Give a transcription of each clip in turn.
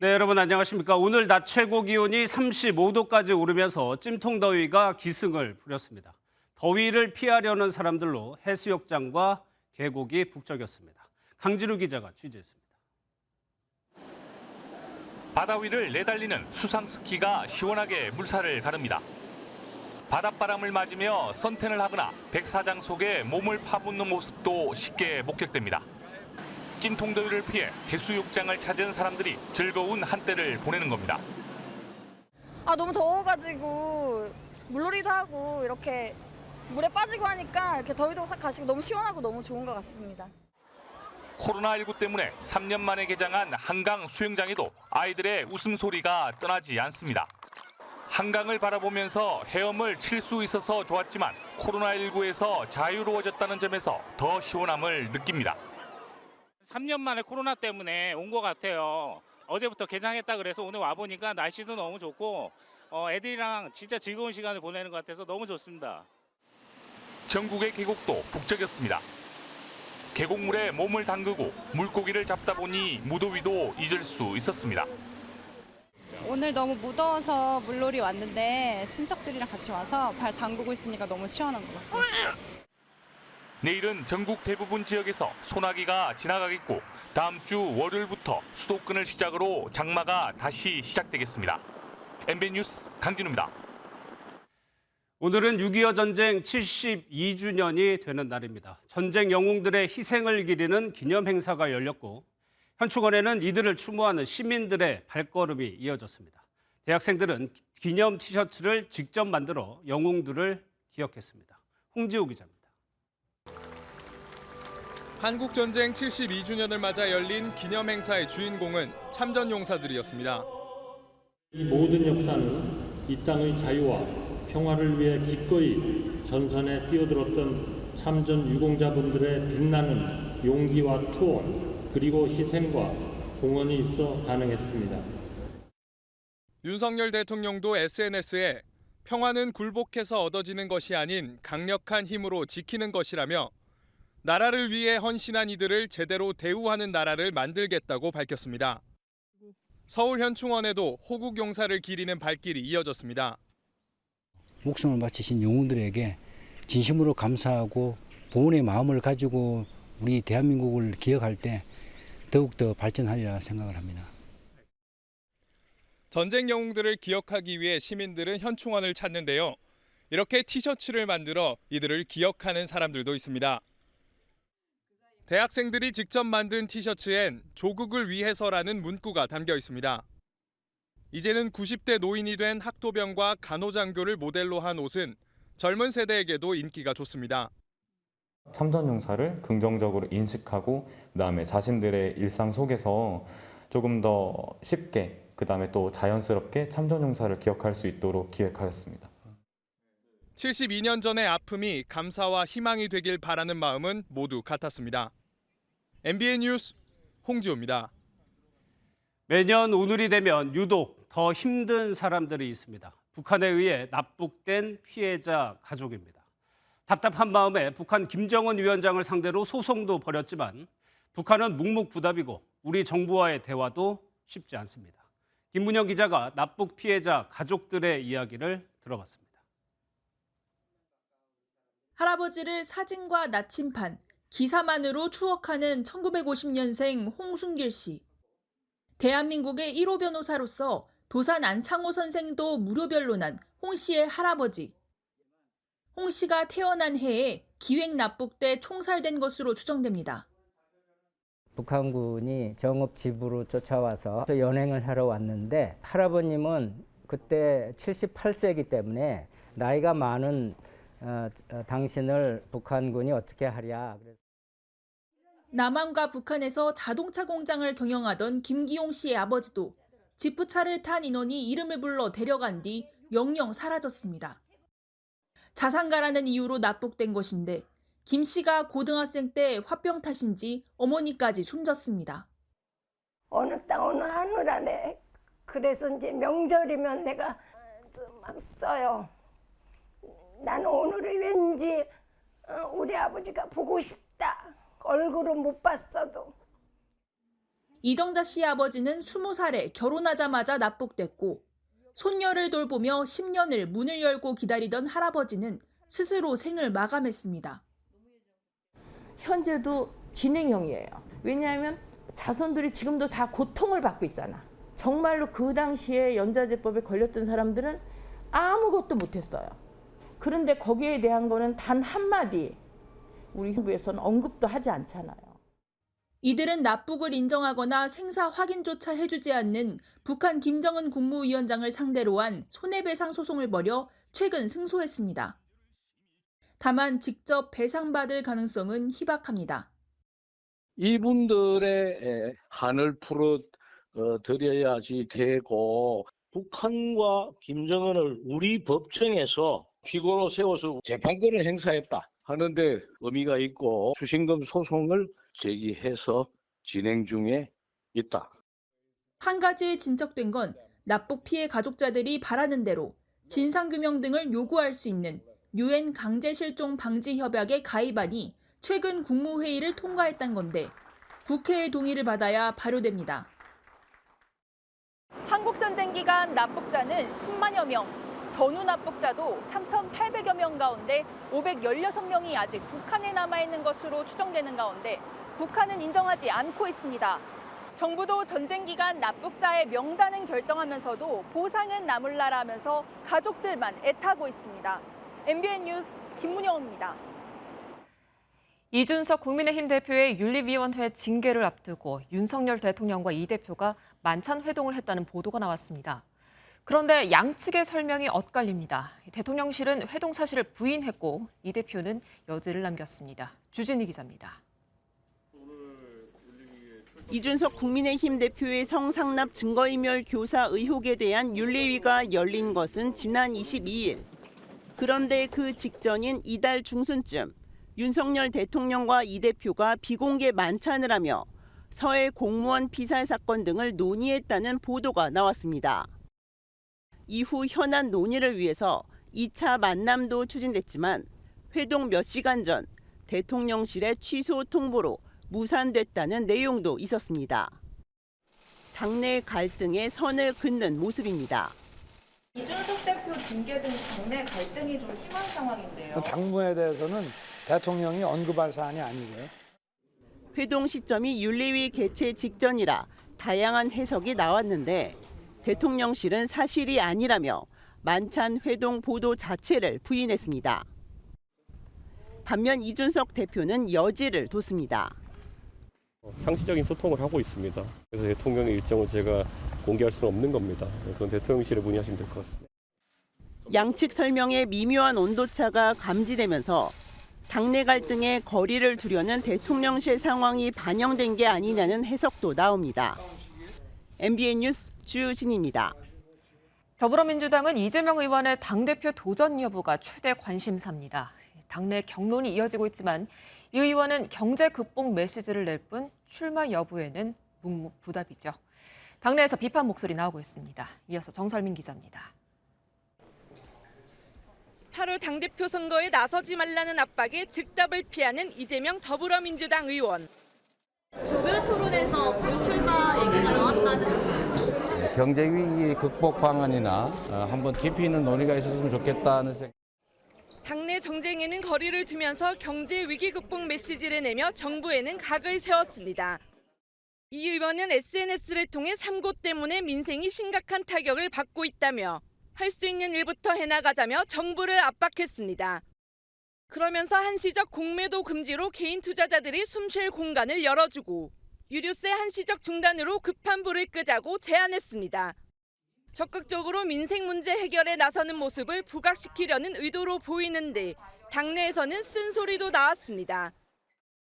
네, 여러분 안녕하십니까? 오늘 낮 최고 기온이 35도까지 오르면서 찜통더위가 기승을 부렸습니다. 더위를 피하려는 사람들로 해수욕장과 계곡이 북적였습니다. 강진우 기자가 취재했습니다. 바다 위를 내달리는 수상 스키가 시원하게 물살을 가릅니다. 바닷바람을 맞으며 선탠을 하거나 백사장 속에 몸을 파묻는 모습도 쉽게 목격됩니다. 찜통더위를 피해 해수욕장을 찾은 사람들이 즐거운 한때를 보내는 겁니다. 너무 더워가지고 물놀이도 하고 이렇게 물에 빠지고 하니까 이렇게 더위도 싹 가시고 너무 시원하고 너무 좋은 것 같습니다. 코로나19 때문에 3년 만에 개장한 한강 수영장에도 아이들의 웃음소리가 떠나지 않습니다. 한강을 바라보면서 헤엄을 칠 수 있어서 좋았지만 코로나19에서 자유로워졌다는 점에서 더 시원함을 느낍니다. 3년 만에 코로나 때문에 온 것 같아요. 어제부터 개장했다 그래서 오늘 와보니까 날씨도 너무 좋고 애들이랑 진짜 즐거운 시간을 보내는 것 같아서 너무 좋습니다. 전국의 계곡도 북적였습니다. 계곡물에 몸을 담그고 물고기를 잡다 보니 무더위도 잊을 수 있었습니다. 오늘 너무 무더워서 물놀이 왔는데 친척들이랑 같이 와서 발 담그고 있으니까 너무 시원한 것 같아요. 내일은 전국 대부분 지역에서 소나기가 지나가겠고 다음 주 월요일부터 수도권을 시작으로 장마가 다시 시작되겠습니다. MBN 뉴스 강진우입니다. 오늘은 6.25 전쟁 72주년이 되는 날입니다. 전쟁 영웅들의 희생을 기리는 기념 행사가 열렸고 현충원에는 이들을 추모하는 시민들의 발걸음이 이어졌습니다. 대학생들은 기념 티셔츠를 직접 만들어 영웅들을 기억했습니다. 홍지호 기자입니다. 한국전쟁 72주년을 맞아 열린 기념행사의 주인공은 참전용사들이었습니다. 이 모든 역사는 이 땅의 자유와 평화를 위해 기꺼이 전선에 뛰어들었던 참전 유공자분들의 빛나는 용기와 투혼 그리고 희생과 공헌이 있어 가능했습니다. 윤석열 대통령도 SNS에 평화는 굴복해서 얻어지는 것이 아닌 강력한 힘으로 지키는 것이라며 나라를 위해 헌신한 이들을 제대로 대우하는 나라를 만들겠다고 밝혔습니다. 서울 현충원에도 호국 용사를 기리는 발길이 이어졌습니다. 목숨을 바치신 영웅들에게 진심으로 감사하고 보훈의 마음을 가지고 우리 대한민국을 기억할 때 더욱더 발전하리라 생각을 합니다. 전쟁 영웅들을 기억하기 위해 시민들은 현충원을 찾는데요. 이렇게 티셔츠를 만들어 이들을 기억하는 사람들도 있습니다. 대학생들이 직접 만든 티셔츠엔 조국을 위해서라는 문구가 담겨 있습니다. 이제는 90대 노인이 된 학도병과 간호장교를 모델로 한 옷은 젊은 세대에게도 인기가 좋습니다. 참전용사를 긍정적으로 인식하고 그다음에 자신들의 일상 속에서 조금 더 쉽게 그다음에 또 자연스럽게 참전용사를 기억할 수 있도록 기획하였습니다. 72년 전의 아픔이 감사와 희망이 되길 바라는 마음은 모두 같았습니다. MBN 뉴스 홍지호입니다. 매년 오늘이 되면 유독 더 힘든 사람들이 있습니다. 북한에 의해 납북된 피해자 가족입니다. 답답한 마음에 북한 김정은 위원장을 상대로 소송도 벌였지만 북한은 묵묵부답이고 우리 정부와의 대화도 쉽지 않습니다. 김문영 기자가 납북 피해자 가족들의 이야기를 들어봤습니다. 할아버지를 사진과 나침판, 기사만으로 추억하는 1950년생 홍순길 씨. 대한민국의 1호 변호사로서 도산 안창호 선생도 무료 변론한 홍 씨의 할아버지. 홍 씨가 태어난 해에 기획 납북돼 총살된 것으로 추정됩니다. 북한군이 정읍집으로 쫓아와서 연행을 하러 왔는데 할아버님은 그때 78세이기 때문에 나이가 많은 당신을 북한군이 어떻게 하랴. 남한과 북한에서 자동차 공장을 경영하던 김기용 씨의 아버지도 지프차를 탄 인원이 이름을 불러 데려간 뒤 영영 사라졌습니다. 자산가라는 이유로 납북된 것인데 김 씨가 고등학생 때 화병 탓인지 어머니까지 숨졌습니다. 어느 땅 어느 하늘아래. 그래서 이제 명절이면 내가 막 써요. 나는 오늘은 왠지 우리 아버지가 보고 싶다. 얼굴은 못 봤어도. 이정자 씨의 아버지는 20살에 결혼하자마자 납북됐고 손녀를 돌보며 10년을 문을 열고 기다리던 할아버지는 스스로 생을 마감했습니다. 현재도 진행형이에요. 왜냐하면 자손들이 지금도 다 고통을 받고 있잖아. 정말로 그 당시에 연좌제법에 걸렸던 사람들은 아무것도 못했어요. 그런데 거기에 대한 거는 단 한마디 우리 정부에서는 언급도 하지 않잖아요. 이들은 납북을 인정하거나 생사 확인조차 해주지 않는 북한 김정은 국무위원장을 상대로 한 손해배상 소송을 벌여 최근 승소했습니다. 다만 직접 배상받을 가능성은 희박합니다. 이분들의 한을 풀어 드려야지 되고 북한과 김정은을 우리 법정에서 피고로 세워서 재판권을 행사했다 하는데 의미가 있고 추징금 소송을 제기해서 진행 중에 있다. 한 가지 진척된 건 납북 피해 가족자들이 바라는 대로 진상규명 등을 요구할 수 있는 UN 강제실종 방지 협약에 가입안이 최근 국무회의를 통과했다는 건데 국회의 동의를 받아야 발효됩니다. 한국전쟁 기간 납북자는 10만여 명, 전후 납북자도 3,800여 명 가운데 516명이 아직 북한에 남아있는 것으로 추정되는 가운데 북한은 인정하지 않고 있습니다. 정부도 전쟁 기간 납북자의 명단은 결정하면서도 보상은 나몰라라면서 가족들만 애타고 있습니다. MBN 뉴스 김문영입니다. 이준석 국민의힘 대표의 윤리위원회 징계를 앞두고 윤석열 대통령과 이 대표가 만찬 회동을 했다는 보도가 나왔습니다. 그런데 양측의 설명이 엇갈립니다. 대통령실은 회동 사실을 부인했고 이 대표는 여지를 남겼습니다. 주진희 기자입니다. 이준석 국민의힘 대표의 성상납 증거인멸 교사 의혹에 대한 윤리위가 열린 것은 지난 22일. 그런데 그 직전인 이달 중순쯤 윤석열 대통령과 이 대표가 비공개 만찬을 하며 서해 공무원 피살 사건 등을 논의했다는 보도가 나왔습니다. 이후 현안 논의를 위해서 2차 만남도 추진됐지만 회동 몇 시간 전 대통령실의 취소 통보로 무산됐다는 내용도 있었습니다. 당내 갈등에 선을 긋는 모습입니다. 이준석 대표 징계 등 당내 갈등이 좀 심한 상황인데요. 당무에 대해서는 대통령이 언급할 사안이 아니고요. 회동 시점이 윤리위 개최 직전이라 다양한 해석이 나왔는데 대통령실은 사실이 아니라며 만찬 회동 보도 자체를 부인했습니다. 반면 이준석 대표는 여지를 뒀습니다. 상시적인 소통을 하고 있습니다. 그래서 대통령의 일정을 제가 공개할 수는 없는 겁니다. 그건 대통령실에 문의하시면 될 것 같습니다. 양측 설명에 미묘한 온도차가 감지되면서 당내 갈등에 거리를 두려는 대통령실 상황이 반영된 게 아니냐는 해석도 나옵니다. MBN 뉴스 주진입니다. 더불어민주당은 이재명 의원의 당대표 도전 여부가 최대 관심사입니다. 당내 격론이 이어지고 있지만 이 의원은 경제 극복 메시지를 낼 뿐 출마 여부에는 묵묵부답이죠. 당내에서 비판 목소리 나오고 있습니다. 이어서 정설민 기자입니다. 8월 당대표 선거에 나서지 말라는 압박에 즉답을 피하는 이재명 더불어민주당 의원. 조별 토론에서 불출마 얘기가 나왔다는. 경제위기 극복 방안이나 한번 깊이 있는 논의가 있었으면 좋겠다는 생각. 당내 정쟁에는 거리를 두면서 경제 위기 극복 메시지를 내며 정부에는 각을 세웠습니다. 이 의원은 SNS를 통해 삼고 때문에 민생이 심각한 타격을 받고 있다며 할 수 있는 일부터 해나가자며 정부를 압박했습니다. 그러면서 한시적 공매도 금지로 개인 투자자들이 숨쉴 공간을 열어주고 유류세 한시적 중단으로 급한 불을 끄자고 제안했습니다. 적극적으로 민생 문제 해결에 나서는 모습을 부각시키려는 의도로 보이는데 당내에서는 쓴소리도 나왔습니다.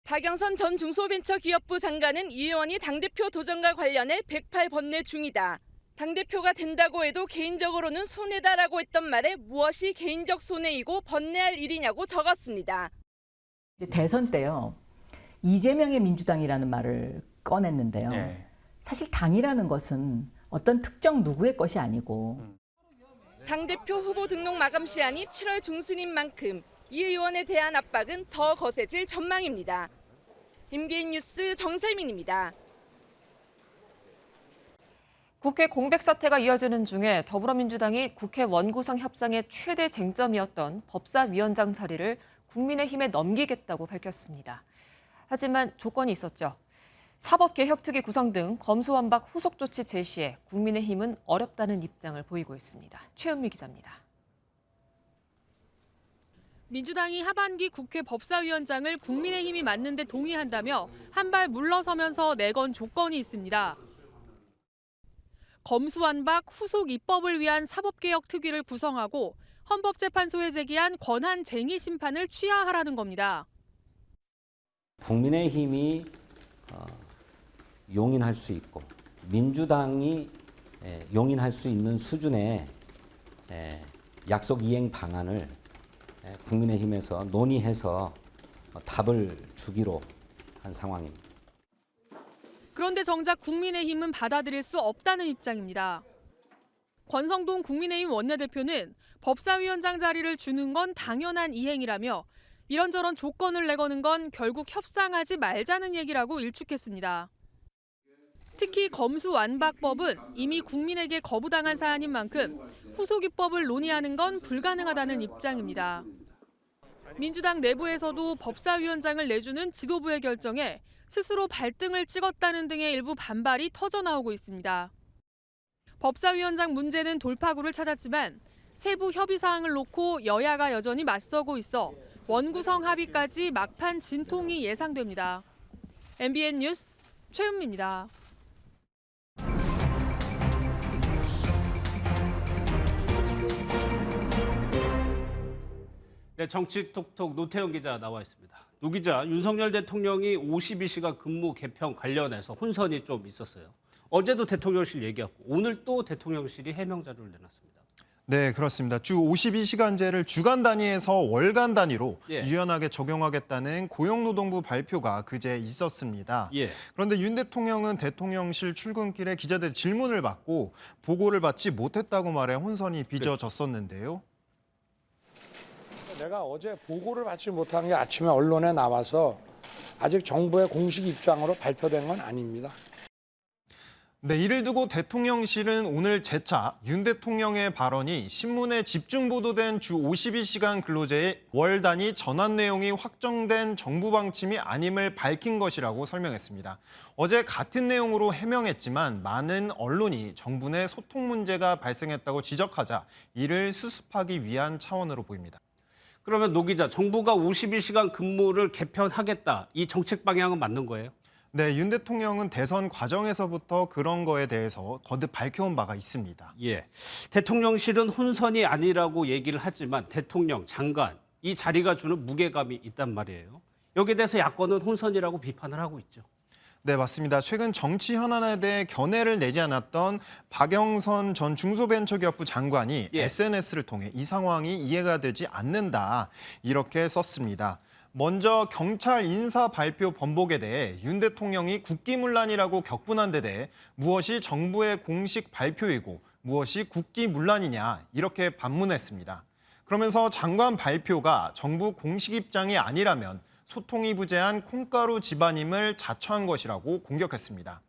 박영선 전 중소벤처기업부 장관은 이 의원이 당대표 도전과 관련해 108번뇌 중이다. 당대표가 된다고 해도 개인적으로는 손해다라고 했던 말에 무엇이 개인적 손해이고 번뇌할 일이냐고 적었습니다. 대선 때요. 이재명의 민주당이라는 말을 꺼냈는데요. 네. 사실 당이라는 것은 어떤 특정 누구의 것이 아니고 당대표 후보 등록 마감 시한이 7월 중순인 만큼 이 의원에 대한 압박은 더 거세질 전망입니다. MBN 뉴스 정세민입니다. 국회 공백 사태가 이어지는 중에 더불어민주당이 국회 원구성 협상의 최대 쟁점이었던 법사위원장 자리를 국민의힘에 넘기겠다고 밝혔습니다. 하지만 조건이 있었죠. 사법개혁특위 구성 등 검수완박 후속 조치 제시에 국민의힘은 어렵다는 입장을 보이고 있습니다. 최은미 기자입니다. 민주당이 하반기 국회 법사위원장을 국민의힘이 맡는 데 동의한다며 한 발 물러서면서 내건 조건이 있습니다. 검수완박 후속 입법을 위한 사법개혁특위를 구성하고 헌법재판소에 제기한 권한쟁의 심판을 취하하라는 겁니다. 국민의힘이 용인할 수 있고 민주당이 용인할 수 있는 수준의 약속 이행 방안을 국민의힘에서 논의해서 답을 주기로 한 상황입니다. 그런데 정작 국민의힘은 받아들일 수 없다는 입장입니다. 권성동 국민의힘 원내대표는 법사위원장 자리를 주는 건 당연한 이행이라며 이런저런 조건을 내거는 건 결국 협상하지 말자는 얘기라고 일축했습니다. 특히 검수완박법은 이미 국민에게 거부당한 사안인 만큼 후속 입법을 논의하는 건 불가능하다는 입장입니다. 민주당 내부에서도 법사위원장을 내주는 지도부의 결정에 스스로 발등을 찍었다는 등의 일부 반발이 터져나오고 있습니다. 법사위원장 문제는 돌파구를 찾았지만 세부 협의 사항을 놓고 여야가 여전히 맞서고 있어 원구성 합의까지 막판 진통이 예상됩니다. MBN 뉴스 최은미입니다. 네, 정치톡톡 노태영 기자 나와 있습니다. 노 기자, 윤석열 대통령이 52시간 근무 개편 관련해서 혼선이 좀 있었어요. 어제도 대통령실 얘기했고 오늘 또 대통령실이 해명 자료를 내놨습니다. 네, 그렇습니다. 주 52시간제를 주간 단위에서 월간 단위로 유연하게 적용하겠다는 고용노동부 발표가 그제 있었습니다. 그런데 윤 대통령은 대통령실 출근길에 기자들 질문을 받고 보고를 받지 못했다고 말해 혼선이 빚어졌었는데요. 내가 어제 보고를 받지 못한 게 아침에 언론에 나와서 아직 정부의 공식 입장으로 발표된 건 아닙니다. 네, 이를 두고 대통령실은 오늘 재차 윤 대통령의 발언이 신문에 집중 보도된 주 52시간 근로제의 월 단위 전환 내용이 확정된 정부 방침이 아님을 밝힌 것이라고 설명했습니다. 어제 같은 내용으로 해명했지만 많은 언론이 정부 내 소통 문제가 발생했다고 지적하자 이를 수습하기 위한 차원으로 보입니다. 그러면 노 기자, 정부가 52시간 근무를 개편하겠다. 이 정책 방향은 맞는 거예요? 네, 윤 대통령은 대선 과정에서부터 그런 거에 대해서 거듭 밝혀온 바가 있습니다. 대통령실은 혼선이 아니라고 얘기를 하지만 대통령, 장관, 이 자리가 주는 무게감이 있단 말이에요. 여기에 대해서 야권은 혼선이라고 비판을 하고 있죠. 네, 맞습니다. 최근 정치 현안에 대해 견해를 내지 않았던 박영선 전 중소벤처기업부 장관이 SNS를 통해 이 상황이 이해가 되지 않는다, 이렇게 썼습니다. 먼저 경찰 인사 발표 번복에 대해 윤 대통령이 국기문란이라고 격분한 데 대해 무엇이 정부의 공식 발표이고 무엇이 국기문란이냐, 이렇게 반문했습니다. 그러면서 장관 발표가 정부 공식 입장이 아니라면 소통이 부재한 콩가루 집안임을 자처한 것이라고 공격했습니다.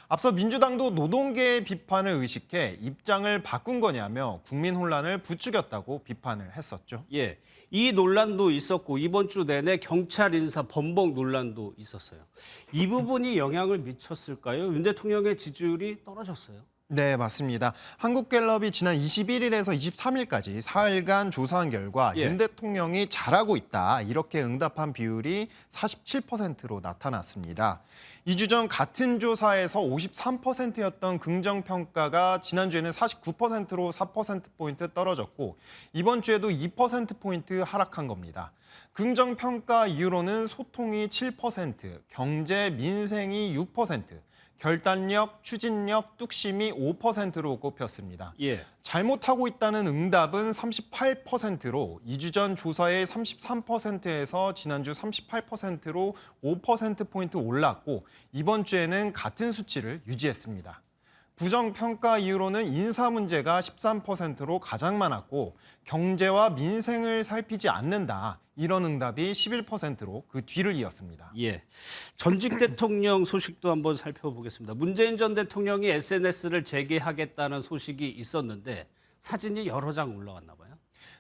앞서 민주당도 노동계의 비판을 의식해 입장을 바꾼 거냐며 국민 혼란을 부추겼다고 비판을 했었죠. 이 논란도 있었고 이번 주 내내 경찰 인사 번복 논란도 있었어요. 이 부분이 영향을 미쳤을까요? 윤 대통령의 지지율이 떨어졌어요. 네, 맞습니다. 한국갤럽이 지난 21일에서 23일까지 4일간 조사한 결과 윤 대통령이 잘하고 있다, 이렇게 응답한 비율이 47%로 나타났습니다. 2주 전 같은 조사에서 53%였던 긍정평가가 지난주에는 49%로 4%포인트 떨어졌고 이번 주에도 2%포인트 하락한 겁니다. 긍정평가 이유로는 소통이 7%, 경제, 민생이 6%, 결단력, 추진력, 뚝심이 5%로 꼽혔습니다. 잘못하고 있다는 응답은 38%로 2주 전 조사의 33%에서 지난주 38%로 5%포인트 올랐고 이번 주에는 같은 수치를 유지했습니다. 부정평가 이유로는 인사 문제가 13%로 가장 많았고 경제와 민생을 살피지 않는다. 이런 응답이 11%로 그 뒤를 이었습니다. 예, 전직 대통령 소식도 한번 살펴보겠습니다. 문재인 전 대통령이 SNS를 재개하겠다는 소식이 있었는데 사진이 여러 장 올라왔나 봐요.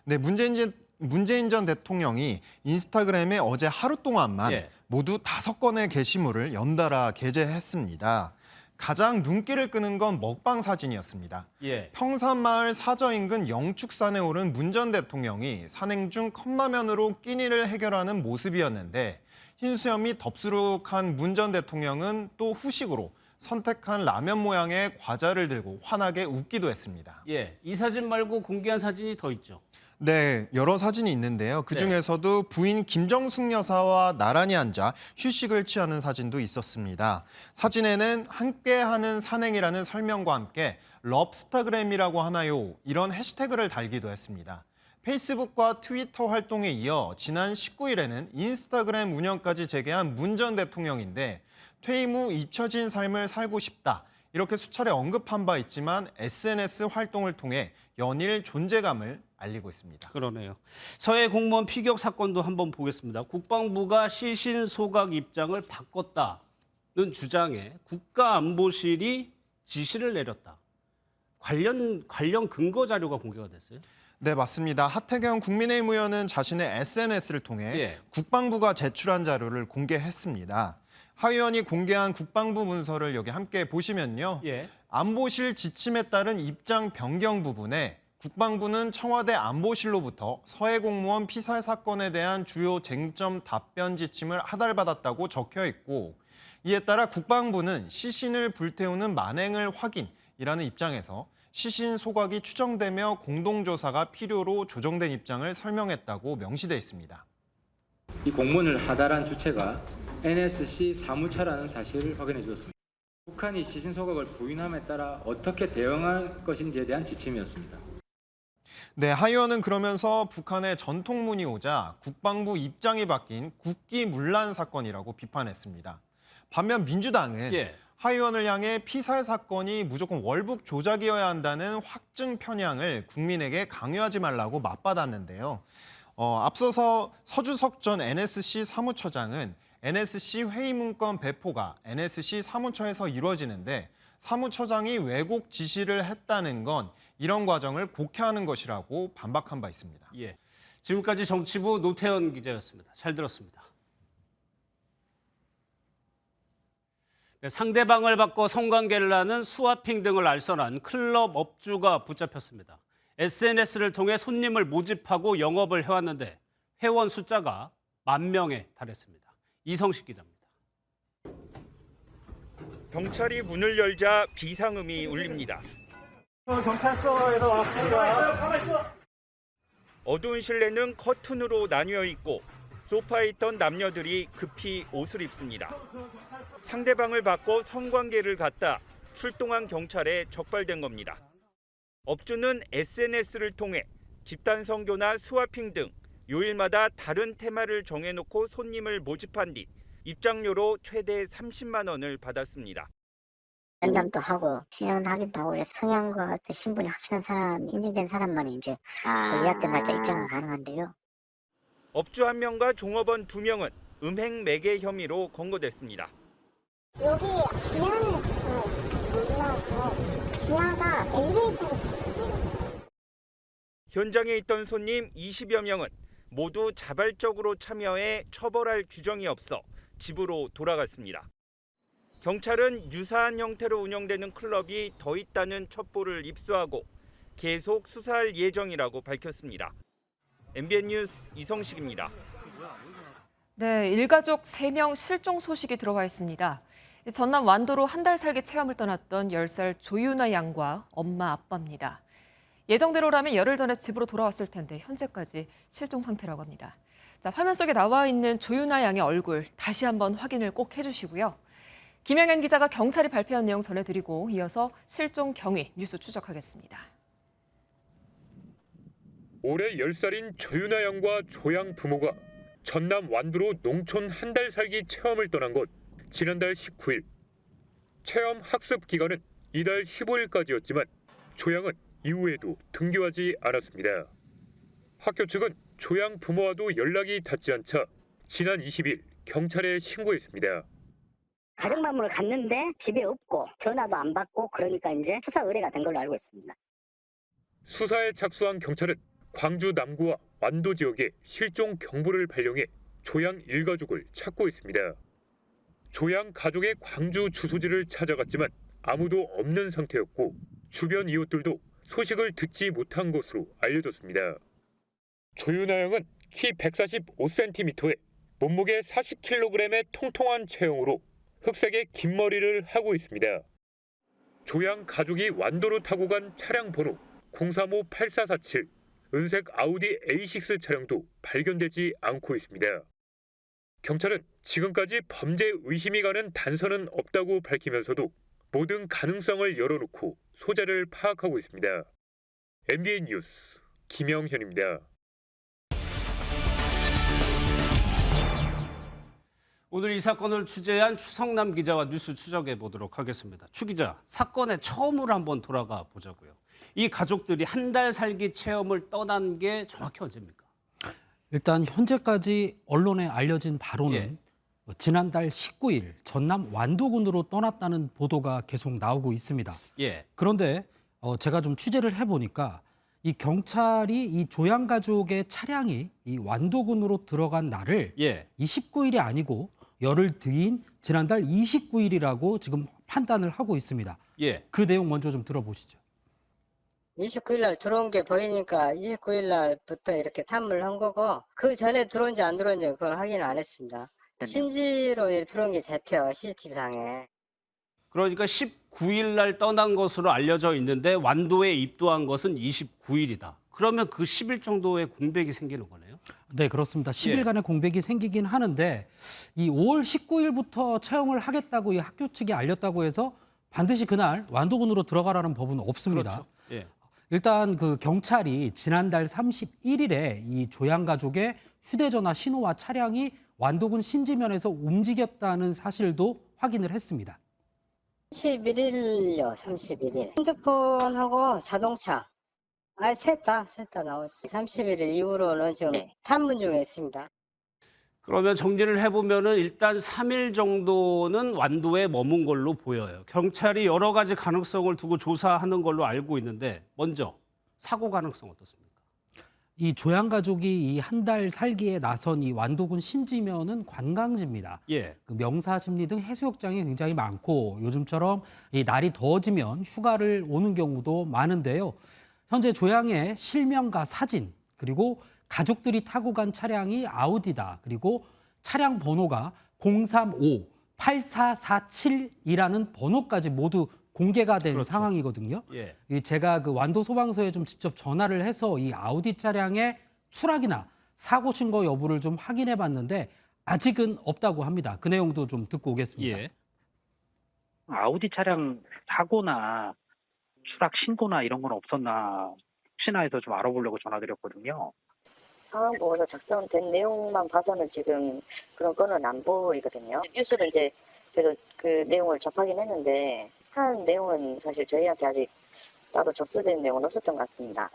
네, 문재인 전 대통령이 인스타그램에 어제 하루 동안만 모두 5건의 게시물을 연달아 게재했습니다. 가장 눈길을 끄는 건 먹방 사진이었습니다. 평산마을 사저 인근 영축산에 오른 문 전 대통령이 산행 중 컵라면으로 끼니를 해결하는 모습이었는데 흰수염이 덥수룩한 문 전 대통령은 또 후식으로 선택한 라면 모양의 과자를 들고 환하게 웃기도 했습니다. 예, 이 사진 말고 공개한 사진이 더 있죠. 네, 여러 사진이 있는데요. 그중에서도 부인 김정숙 여사와 나란히 앉아 휴식을 취하는 사진도 있었습니다. 사진에는 함께하는 산행이라는 설명과 함께 럽스타그램이라고 하나요? 이런 해시태그를 달기도 했습니다. 페이스북과 트위터 활동에 이어 지난 19일에는 인스타그램 운영까지 재개한 문 전 대통령인데 퇴임 후 잊혀진 삶을 살고 싶다. 이렇게 수차례 언급한 바 있지만 SNS 활동을 통해 연일 존재감을 알리고 있습니다. 그러네요. 서해 공무원 피격 사건도 한번 보겠습니다. 국방부가 시신 소각 입장을 바꿨다는 주장에 국가안보실이 지시를 내렸다. 관련 근거 자료가 공개가 됐어요? 네, 맞습니다. 하태경 국민의힘 의원은 자신의 SNS를 통해 국방부가 제출한 자료를 공개했습니다. 하 의원이 공개한 국방부 문서를 여기 함께 보시면요. 안보실 지침에 따른 입장 변경 부분에 국방부는 청와대 안보실로부터 서해 공무원 피살 사건에 대한 주요 쟁점 답변 지침을 하달받았다고 적혀 있고 이에 따라 국방부는 시신을 불태우는 만행을 확인이라는 입장에서 시신 소각이 추정되며 공동조사가 필요로 조정된 입장을 설명했다고 명시돼 있습니다. 이 공문을 하달한 주체가 NSC 사무처라는 사실을 확인해 주었습니다. 북한이 시신 소각을 부인함에 따라 어떻게 대응할 것인지에 대한 지침이었습니다. 네, 하 의원은 그러면서 북한의 전통문이 오자 국방부 입장이 바뀐 국기문란 사건이라고 비판했습니다. 반면 민주당은 하 의원을 향해 피살 사건이 무조건 월북 조작이어야 한다는 확증 편향을 국민에게 강요하지 말라고 맞받았는데요. 앞서서 서주석 전 NSC 사무처장은 NSC 회의 문건 배포가 NSC 사무처에서 이루어지는데 사무처장이 왜곡 지시를 했다는 건 이런 과정을 곡해하는 것이라고 반박한 바 있습니다. 예, 지금까지 정치부 노태현 기자였습니다. 잘 들었습니다. 네, 상대방을 바꿔 성관계를 하는 스와핑 등을 알선한 클럽 업주가 붙잡혔습니다. SNS를 통해 손님을 모집하고 영업을 해왔는데 회원 숫자가 10,000명에 달했습니다. 이성식 기자입니다. 경찰이 문을 열자 비상음이 울립니다. 경찰서에서 왔습니다. 어두운 실내는 커튼으로 나뉘어 있고 소파에 있던 남녀들이 급히 옷을 입습니다. 상대방을 바꿔 성관계를 갖다 출동한 경찰에 적발된 겁니다. 업주는 SNS를 통해 집단 선교나 스와핑 등 요일마다 다른 테마를 정해놓고 손님을 모집한 뒤 입장료로 최대 30만 원을 받았습니다. 면담도 하고 신원 확인도 하고 그래서 성향과 신분이 확실한 사람, 인증된 사람만 이제 그 예약된 날짜 입장은 가능한데요. 업주 1명과 종업원 2명은 음행 매개 혐의로 검거됐습니다. 여기 지하는 잘 몰라서 지하가 엘리베이터가 잘 현장에 있던 손님 20여 명은 모두 자발적으로 참여해 처벌할 규정이 없어 집으로 돌아갔습니다. 경찰은 유사한 형태로 운영되는 클럽이 더 있다는 첩보를 입수하고 계속 수사할 예정이라고 밝혔습니다. MBN 뉴스 이성식입니다. 네, 일가족 3명 실종 소식이 들어와 있습니다. 전남 완도로 한 달 살기 체험을 떠났던 10살 조윤아 양과 엄마 아빠입니다. 예정대로라면 열흘 전에 집으로 돌아왔을 텐데 현재까지 실종 상태라고 합니다. 자, 화면 속에 나와 있는 조윤아 양의 얼굴 다시 한번 확인을 꼭 해주시고요. 김영현 기자가 경찰이 발표한 내용 전해드리고 이어서 실종 경위 뉴스 추적하겠습니다. 올해 10살인 조윤아 양과 조양 부모가 전남 완도로 농촌 한 달 살기 체험을 떠난 곳 지난달 19일. 체험 학습 기간은 이달 15일까지였지만 조양은 이후에도 등교하지 않았습니다. 학교 측은 조양 부모와도 연락이 닿지 않자 지난 20일 경찰에 신고했습니다. 가정방문을 갔는데 집에 없고 전화도 안 받고 그러니까 이제 수사 의뢰가 된 걸로 알고 있습니다. 수사에 착수한 경찰은 광주 남구와 완도 지역에 실종 경보를 발령해 조양 일가족을 찾고 있습니다. 조양 가족의 광주 주소지를 찾아갔지만 아무도 없는 상태였고 주변 이웃들도 소식을 듣지 못한 것으로 알려졌습니다. 조윤아 양은 키 145cm에 몸무게 40kg의 통통한 체형으로 흑색의 긴 머리를 하고 있습니다. 조양 가족이 완도로 타고 간 차량 번호 035-8447 은색 아우디 A6 차량도 발견되지 않고 있습니다. 경찰은 지금까지 범죄 의심이 가는 단서는 없다고 밝히면서도 모든 가능성을 열어놓고 소재를 파악하고 있습니다. MBN 뉴스 김영현입니다. 오늘 이 사건을 취재한 추성남 기자와 뉴스 추적해 보도록 하겠습니다. 추 기자, 사건의 처음으로 한번 돌아가 보자고요. 이 가족들이 한 달 살기 체험을 떠난 게 정확히 언제입니까? 일단 현재까지 언론에 알려진 바로는 예. 지난달 19일 전남 완도군으로 떠났다는 보도가 계속 나오고 있습니다. 예. 그런데 제가 좀 취재를 해보니까 이 경찰이 이 조양 가족의 차량이 이 완도군으로 들어간 날을 예. 이 19일이 아니고 열흘 뒤인 지난달 29일이라고 지금 판단을 하고 있습니다. 예. 그 내용 먼저 좀 들어보시죠. 29일 날 들어온 게 보이니까 29일 날부터 이렇게 탐문을 한 거고 그 전에 들어온지 안 들어온지 그걸 확인을 안 했습니다. 신지로 들어온 게 잡혀 CCTV상에. 그러니까 19일 날 떠난 것으로 알려져 있는데 완도에 입도한 것은 29일이다. 그러면 그 10일 정도의 공백이 생기는 거네요? 네, 그렇습니다. 10일간의 공백이 생기긴 하는데 이 5월 19일부터 체험을 하겠다고 이 학교 측이 알렸다고 해서 반드시 그날 완도군으로 들어가라는 법은 없습니다. 그렇죠. 예. 일단 그 경찰이 지난달 31일에 이 조양 가족의 휴대전화 신호와 차량이 완도군 신지면에서 움직였다는 사실도 확인을 했습니다. 31일요, 31일. 핸드폰하고 자동차. 셋 다 나오죠. 31일 이후로는 지금 탐문 중에 있습니다. 그러면 정리를 해보면은 일단 3일 정도는 완도에 머문 걸로 보여요. 경찰이 여러 가지 가능성을 두고 조사하는 걸로 알고 있는데 먼저 사고 가능성 어떻습니까? 이 조양 가족이 이 한 달 살기에 나선 이 완도군 신지면은 관광지입니다. 예. 그 명사심리 등 해수욕장이 굉장히 많고 요즘처럼 이 날이 더워지면 휴가를 오는 경우도 많은데요. 현재 조양의 실명과 사진 그리고 가족들이 타고 간 차량이 아우디다. 그리고 차량 번호가 035-8447이라는 번호까지 모두 공개가 된 그렇죠. 상황이거든요. 예. 제가 그 완도 소방서에 좀 직접 전화를 해서 이 아우디 차량의 추락이나 사고 증거 여부를 좀 확인해 봤는데 아직은 없다고 합니다. 그 내용도 좀 듣고 오겠습니다. 예. 아우디 차량 사고나 추락 신고나 이런 건 없었나 혹시나 해서 좀 알아보려고 전화드렸거든요. 상황보고서 작성된 내용만 봐서는 지금 그런 건은 안 보이거든요. 뉴스로 이제 그래도 그 내용을 접하긴 했는데 한 내용은 사실 저희한테 아직 따로 접수된 내용은 없었던 것 같습니다.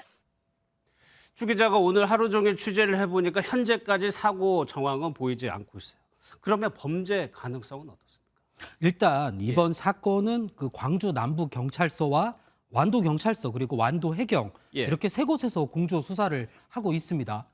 추 기자가 오늘 하루 종일 취재를 해보니까 현재까지 사고 정황은 보이지 않고 있어요. 그러면 범죄 가능성은 어떻습니까? 일단 이번 사건은 그 광주 남부 경찰서와 완도 경찰서 그리고 완도 해경 이렇게 세 곳에서 공조 수사를 하고 있습니다.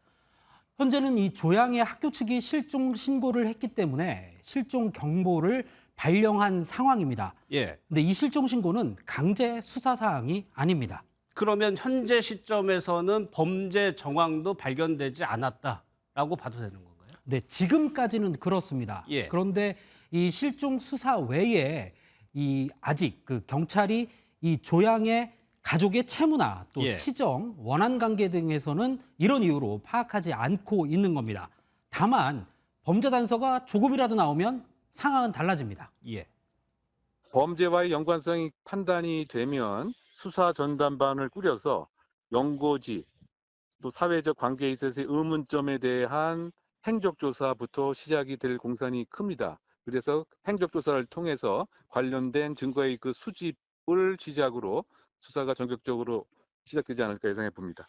현재는 이 조양의 학교 측이 실종 신고를 했기 때문에 실종 경보를 발령한 상황입니다. 예. 근데 이 실종 신고는 강제 수사 사항이 아닙니다. 그러면 현재 시점에서는 범죄 정황도 발견되지 않았다라고 봐도 되는 건가요? 네, 지금까지는 그렇습니다. 예. 그런데 이 실종 수사 외에 이 아직 그 경찰이 이 조양의 가족의 채무나 또 치정, 원한 관계 등에서는 이런 이유로 파악하지 않고 있는 겁니다. 다만 범죄 단서가 조금이라도 나오면 상황은 달라집니다. 예. 범죄와의 연관성이 판단이 되면 수사 전담반을 꾸려서 연고지 또 사회적 관계에 있어서의 의문점에 대한 행적조사부터 시작이 될 공산이 큽니다. 그래서 행적조사를 통해서 관련된 증거의 그 수집 을 시작으로 수사가 전격적으로 시작되지 않을까 예상해 봅니다.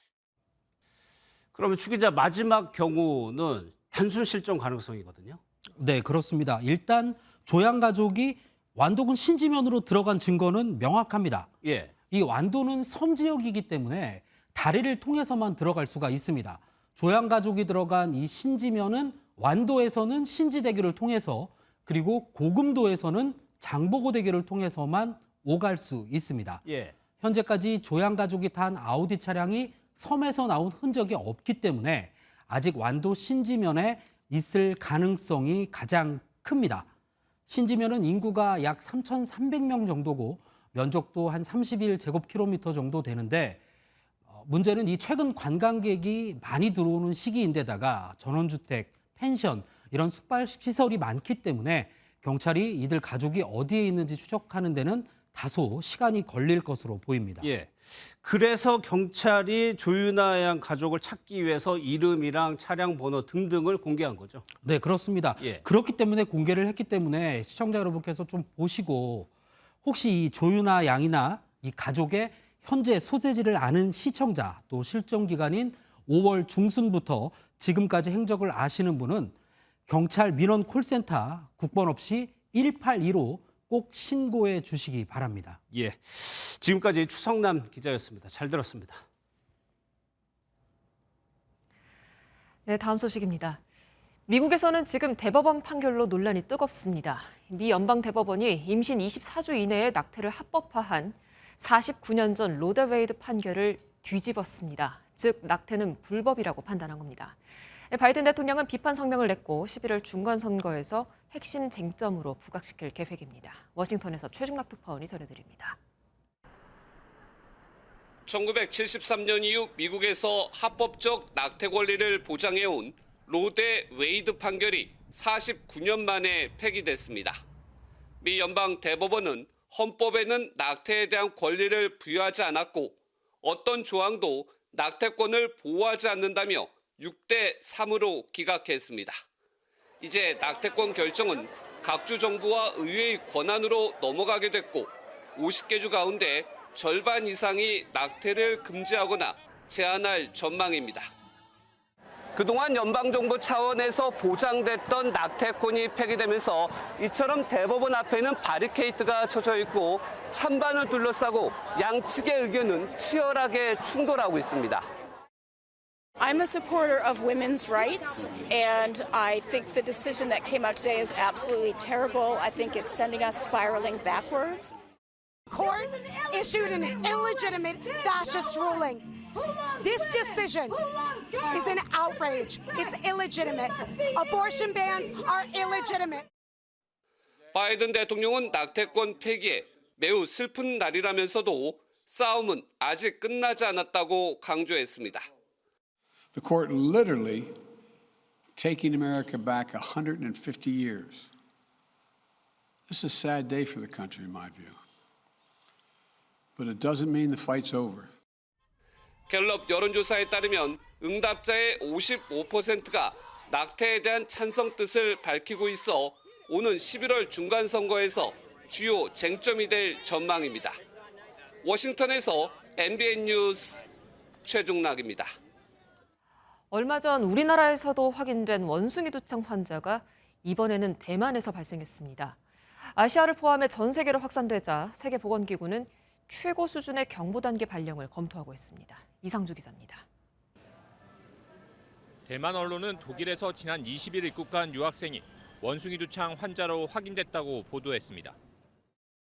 그러면 추 기자, 마지막 경우는 단순 실종 가능성이거든요. 네, 그렇습니다. 일단 조양 가족이 완도군 신지면으로 들어간 증거는 명확합니다. 예. 이 완도는 섬 지역이기 때문에 다리를 통해서만 들어갈 수가 있습니다. 조양 가족이 들어간 이 신지면은 완도에서는 신지대교를 통해서, 그리고 고금도에서는 장보고대교를 통해서만 오갈 수 있습니다. 예. 현재까지 조양 가족이 탄 아우디 차량이 섬에서 나온 흔적이 없기 때문에 아직 완도 신지면에 있을 가능성이 가장 큽니다. 신지면은 인구가 약 3,300명 정도고 면적도 한 31제곱킬로미터 정도 되는데, 문제는 이 최근 관광객이 많이 들어오는 시기인데다가 전원주택, 펜션 이런 숙박시설이 많기 때문에 경찰이 이들 가족이 어디에 있는지 추적하는 데는 다소 시간이 걸릴 것으로 보입니다. 예. 그래서 경찰이 조윤아 양 가족을 찾기 위해서 이름이랑 차량 번호 등등을 공개한 거죠. 네, 그렇습니다. 예. 그렇기 때문에 공개를 했기 때문에 시청자 여러분께서 좀 보시고, 혹시 이 조윤아 양이나 이 가족의 현재 소재지를 아는 시청자, 또 실종 기간인 5월 중순부터 지금까지 행적을 아시는 분은 경찰 민원 콜센터 국번 없이 182로 꼭 신고해 주시기 바랍니다. 예. 지금까지 추성남 기자였습니다. 잘 들었습니다. 네, 다음 소식입니다. 미국에서는 지금 대법원 판결로 논란이 뜨겁습니다. 미 연방대법원이 임신 24주 이내에 낙태를 합법화한 49년 전 로데웨이드 판결을 뒤집었습니다. 즉, 낙태는 불법이라고 판단한 겁니다. 바이든 대통령은 비판 성명을 냈고 11월 중간선거에서 핵심 쟁점으로 부각시킬 계획입니다. 워싱턴에서 최중락 특파원이 전해드립니다. 1973년 이후 미국에서 합법적 낙태 권리를 보장해온 로데 웨이드 판결이 49년 만에 폐기됐습니다. 미 연방 대법원은 헌법에는 낙태에 대한 권리를 부여하지 않았고 어떤 조항도 낙태권을 보호하지 않는다며 6대3으로 기각했습니다. 이제 낙태권 결정은 각주 정부와 의회의 권한으로 넘어가게 됐고 50개 주 가운데 절반 이상이 낙태를 금지하거나 제한할 전망입니다. 그동안 연방정부 차원에서 보장됐던 낙태권이 폐기되면서 이처럼 대법원 앞에는 바리케이트가 쳐져 있고 찬반을 둘러싸고 양측의 의견은 치열하게 충돌하고 있습니다. I'm a supporter of women's rights, and I think the decision that came out today is absolutely terrible. I think it's sending us spiraling backwards. Court issued an illegitimate fascist ruling. This decision is an outrage. It's illegitimate. Abortion bans are illegitimate. 바이든 대통령은 낙태권 폐기에 매우 슬픈 날이라면서도 싸움은 아직 끝나지 않았다고 강조했습니다. The court literally taking America back 150 years. This is a sad day for the country, in my view. But it doesn't mean the fight's over. 갤럽 여론조사에 따르면 응답자의 55%가 낙태에 대한 찬성 뜻을 밝히고 있어 오는 11월 중간선거에서 주요 쟁점이 될 전망입니다. 워싱턴에서 MBN 뉴스 최중락입니다. 얼마 전 우리나라에서도 확인된 원숭이 두창 환자가 이번에는 대만에서 발생했습니다. 아시아를 포함해 전 세계로 확산되자 세계보건기구는 최고 수준의 경보 단계 발령을 검토하고 있습니다. 이상주 기자입니다. 대만 언론은 독일에서 지난 20일 입국한 유학생이 원숭이 두창 환자로 확인됐다고 보도했습니다.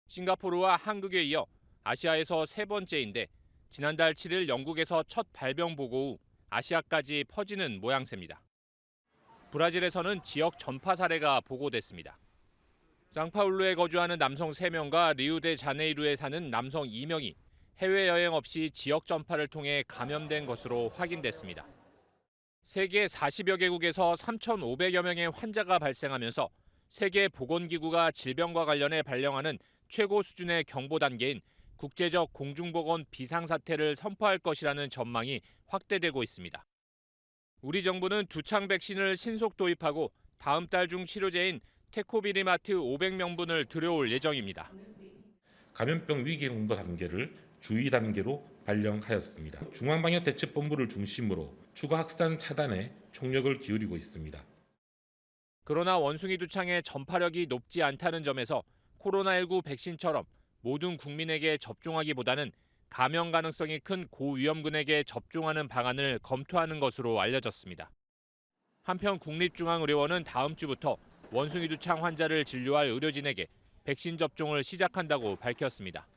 싱가포르와 한국에 이어 아시아에서 세 번째인데 지난달 7일 영국에서 첫 발병 보고 후 아시아까지 퍼지는 모양새입니다. 브라질에서는 지역 전파 사례가 보고됐습니다. 상파울루에 거주하는 남성 3명과 리우데자네이루에 사는 남성 2명이 해외여행 없이 지역 전파를 통해 감염된 것으로 확인됐습니다. 세계 40여 개국에서 3,500여 명의 환자가 발생하면서 세계보건기구가 질병과 관련해 발령하는 최고 수준의 경보 단계인 국제적 공중보건 비상사태를 선포할 것이라는 전망이 확대되고 있습니다. 우리 정부는 두창 백신을 신속 도입하고 다음 달 중 치료제인 테코비리마트 500명분을 들여올 예정입니다. 감염병 위기 경보 단계를 주의 단계로 발령하였습니다. 중앙방역대책본부를 중심으로 추가 확산 차단에 총력을 기울이고 있습니다. 그러나 원숭이 두창의 전파력이 높지 않다는 점에서 코로나19 백신처럼 모든 국민에게 접종하기보다는 감염 가능성이 큰 고위험군에게 접종하는 방안을 검토하는 것으로 알려졌습니다. 한편 국립중앙의료원은 다음 주부터 원숭이 두창 환자를 진료할 의료진에게 백신 접종을 시작한다고 밝혔습니다.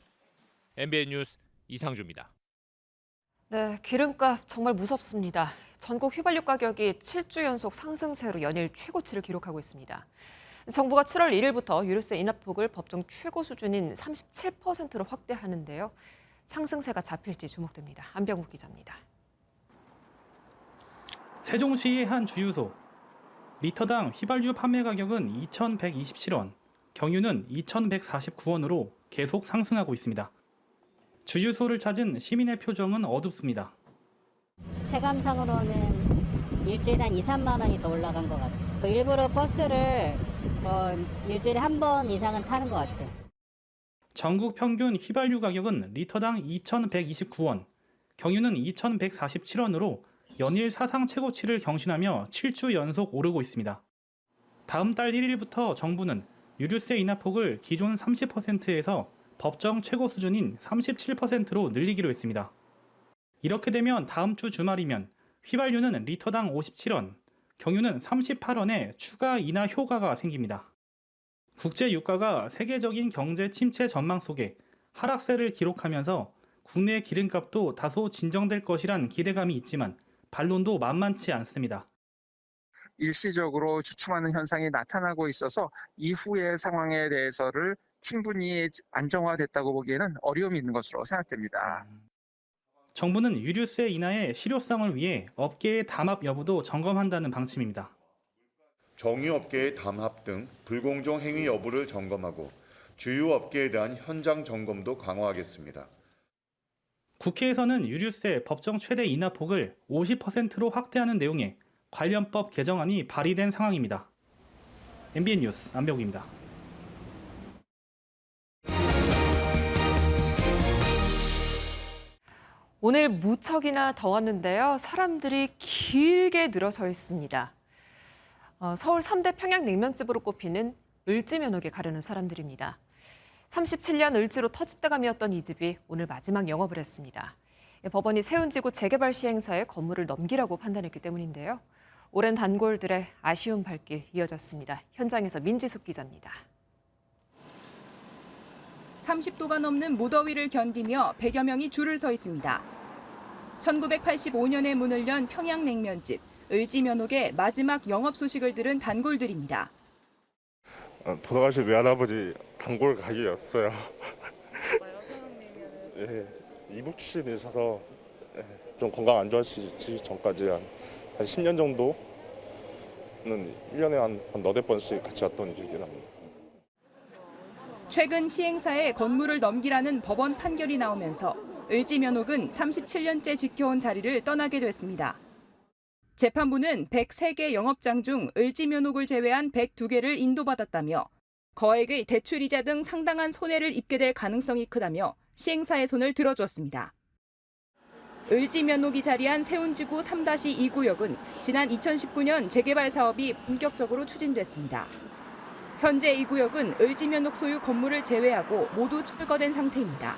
MBN 뉴스 이상주입니다. 네, 기름값 정말 무섭습니다. 전국 휘발유 가격이 7주 연속 상승세로 연일 최고치를 기록하고 있습니다. 정부가 7월 1일부터 유류세 인하폭을 법정 최고 수준인 37%로 확대하는데요. 상승세가 잡힐지 주목됩니다. 안병국 기자입니다. 세종시의 한 주유소. 리터당 휘발유 판매 가격은 2,127원, 경유는 2,149원으로 계속 상승하고 있습니다. 주유소를 찾은 시민의 표정은 어둡습니다. 체감상으로는 일주일에 한 2, 3만 원이 더 올라간 것 같아요. 또 일부러 버스를 일주일에 한 번 이상은 타는 것 같아요. 전국 평균 휘발유 가격은 리터당 2,129원, 경유는 2,147원으로 연일 사상 최고치를 경신하며 7주 연속 오르고 있습니다. 다음 달 1일부터 정부는 유류세 인하폭을 기존 30%에서 법정 최고 수준인 37%로 늘리기로 했습니다. 이렇게 되면 다음 주 주말이면 휘발유는 리터당 57원, 경유는 38원의 추가 인하 효과가 생깁니다. 국제 유가가 세계적인 경제 침체 전망 속에 하락세를 기록하면서 국내 기름값도 다소 진정될 것이란 기대감이 있지만 반론도 만만치 않습니다. 일시적으로 주춤하는 현상이 나타나고 있어서 이후의 상황에 대해서를 충분히 안정화됐다고 보기에는 어려움이 있는 것으로 생각됩니다. 정부는 유류세 인하의 실효성을 위해 업계의 담합 여부도 점검한다는 방침입니다. 정유업계의 담합 등 불공정 행위 여부를 점검하고 주유업계에 대한 현장 점검도 강화하겠습니다. 국회에서는 유류세 법정 최대 인하폭을 50%로 확대하는 내용의 관련법 개정안이 발의된 상황입니다. MBN 뉴스 안병욱입니다. 오늘 무척이나 더웠는데요. 사람들이 길게 늘어서 있습니다. 서울 3대 평양냉면집으로 꼽히는 을지면옥에 가려는 사람들입니다. 37년 을지로 터줏대감이었던 이 집이 오늘 마지막 영업을 했습니다. 법원이 세운지구 재개발 시행사에 건물을 넘기라고 판단했기 때문인데요. 오랜 단골들의 아쉬운 발길 이어졌습니다. 현장에서 민지숙 기자입니다. 30도가 넘는 무더위를 견디며 100여 명이 줄을 서 있습니다. 1985년에 문을 연 평양냉면집 을지면옥의 마지막 영업 소식을 들은 단골들입니다. 돌아가신 외할아버지 단골 가게였어요. 예, 이북 출신이셔서 좀 건강 안 좋아지기 전까지 한 10년 정도는 1년에 한 너댓 번씩 같이 왔던 기억이 납니다. 최근 시행사에 건물을 넘기라는 법원 판결이 나오면서 을지면옥은 37년째 지켜온 자리를 떠나게 됐습니다. 재판부는 103개 영업장 중 을지면옥을 제외한 102개를 인도받았다며 거액의 대출이자 등 상당한 손해를 입게 될 가능성이 크다며 시행사의 손을 들어줬습니다. 을지면옥이 자리한 세운지구 3-2 구역은 지난 2019년 재개발 사업이 본격적으로 추진됐습니다. 현재 이 구역은 을지면옥 소유 건물을 제외하고 모두 철거된 상태입니다.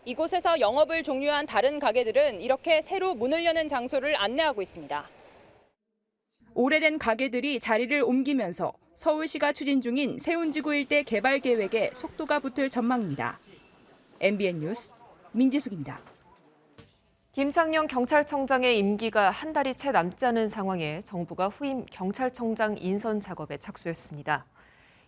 이곳에서 영업을 종료한 다른 가게들은 이렇게 새로 문을 여는 장소를 안내하고 있습니다. 오래된 가게들이 자리를 옮기면서 서울시가 추진 중인 세운지구 일대 개발 계획에 속도가 붙을 전망입니다. MBN 뉴스 민지숙입니다. 김창룡 경찰청장의 임기가 한 달이 채 남지 않은 상황에 정부가 후임 경찰청장 인선 작업에 착수했습니다.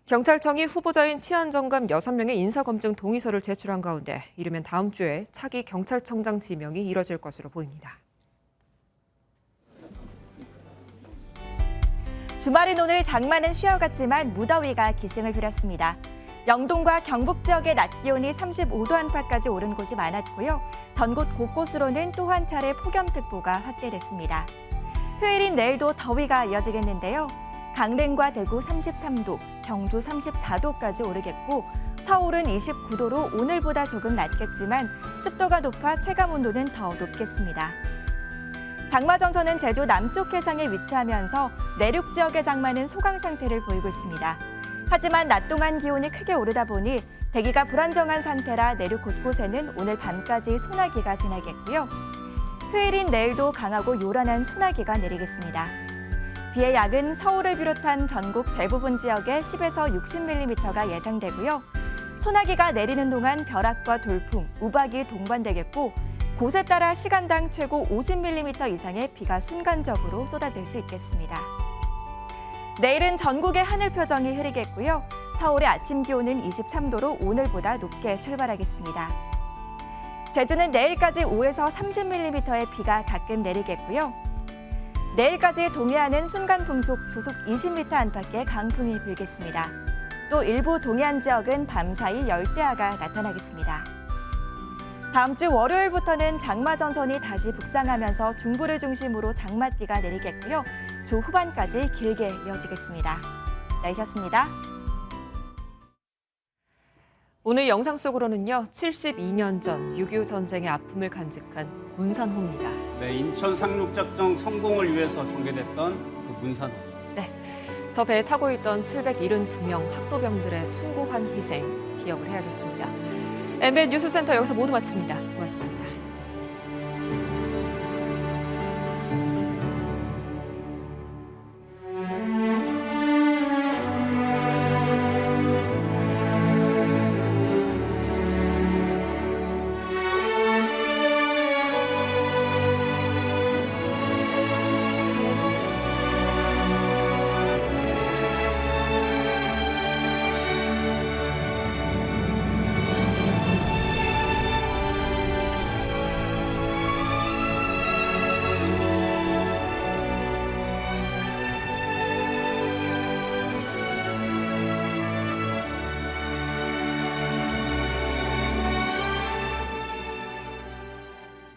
경찰청이 후보자인 치안정감 6명의 인사검증 동의서를 제출한 가운데 이르면 다음 주에 차기 경찰청장 지명이 이뤄질 것으로 보입니다. 주말인 오늘 장마는 쉬어갔지만 무더위가 기승을 부렸습니다. 영동과 경북 지역의 낮 기온이 35도 안팎까지 오른 곳이 많았고요. 전국 곳곳으로는 또 한 차례 폭염특보가 확대됐습니다. 휴일인 내일도 더위가 이어지겠는데요. 강릉과 대구 33도, 경주 34도까지 오르겠고 서울은 29도로 오늘보다 조금 낮겠지만 습도가 높아 체감온도는 더 높겠습니다. 장마전선은 제주 남쪽 해상에 위치하면서 내륙 지역의 장마는 소강 상태를 보이고 있습니다. 하지만 낮 동안 기온이 크게 오르다 보니 대기가 불안정한 상태라 내륙 곳곳에는 오늘 밤까지 소나기가 지나겠고요. 휴일인 내일도 강하고 요란한 소나기가 내리겠습니다. 비의 양은 서울을 비롯한 전국 대부분 지역에 10에서 60mm가 예상되고요. 소나기가 내리는 동안 벼락과 돌풍, 우박이 동반되겠고 곳에 따라 시간당 최고 50mm 이상의 비가 순간적으로 쏟아질 수 있겠습니다. 내일은 전국의 하늘 표정이 흐리겠고요. 서울의 아침 기온은 23도로 오늘보다 높게 출발하겠습니다. 제주는 내일까지 5에서 30mm의 비가 가끔 내리겠고요. 내일까지 동해안은 순간 풍속 조속 20m 안팎의 강풍이 불겠습니다. 또 일부 동해안 지역은 밤사이 열대야가 나타나겠습니다. 다음 주 월요일부터는 장마전선이 다시 북상하면서 중부를 중심으로 장맛비가 내리겠고요. 주 후반까지 길게 이어지겠습니다. 날씨였습니다. 오늘 영상 속으로는요. 72년 전 6.25 전쟁의 아픔을 간직한 문산호입니다. 네, 인천 상륙작전 성공을 위해서 전개됐던 그 문산호죠. 네, 저 배에 타고 있던 772명 학도병들의 숭고한 희생 기억을 해야겠습니다. MBN 뉴스센터 여기서 모두 마칩니다. 고맙습니다.